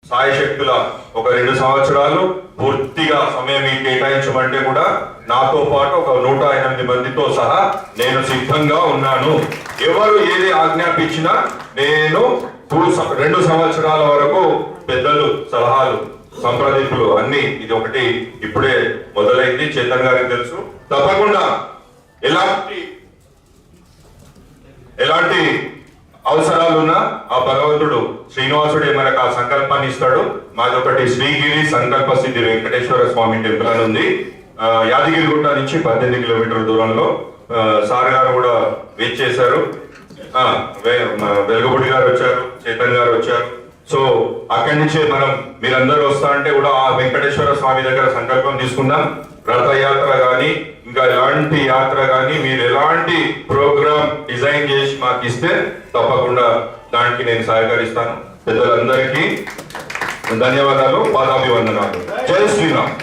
సాయశక్తుల ఒక 2 సంవత్సరాలు పూర్తిగా సమయం కేటాయించమంటే కూడా నాతో పాటు ఒక 108 మందితో సహా నేను సిద్ధంగా ఉన్నాను. ఎవరు ఏది ఆజ్ఞాపించినా నేను 2 సంవత్సరాల వరకు పెద్దలు సలహాలు సంప్రదింపులు అన్ని ఇది ఒకటి ఇప్పుడే మొదలైంది. చేతన్ గారికి తెలుసు. తప్పకుండా ఎలాంటి అవసరాలున్నా ఆ భగవంతుడు శ్రీనివాసుడే మనకు ఆ సంకల్పాన్ని ఇస్తాడు. మాదొకటి శ్రీగిరి సంకల్ప సిద్ధి వెంకటేశ్వర స్వామి టెంపుల్ అని ఉంది. యాదగిరిగుట్ట నుంచి 18 కిలోమీటర్ల దూరంలో. సార్ గారు కూడా వెయిట్ చేశారు. వెలుగుబడి గారు వచ్చారు, చేతన్ గారు వచ్చారు. సో అక్కడి నుంచే మీరందరూ వస్తా అంటే కూడా ఆ వెంకటేశ్వర స్వామి దగ్గర సంకల్పం తీసుకుందాం. రథయాత్ర కానీ ఇంకా ఎలాంటి యాత్ర కానీ మీరు ఎలాంటి ప్రోగ్రామ్ డిజైన్ చేసి మాకు ఇస్తే తప్పకుండా దానికి నేను సహకరిస్తాను. పెద్దలందరికీ ధన్యవాదాలు, పాదాభివందనాలు. జై శ్రీరామ్.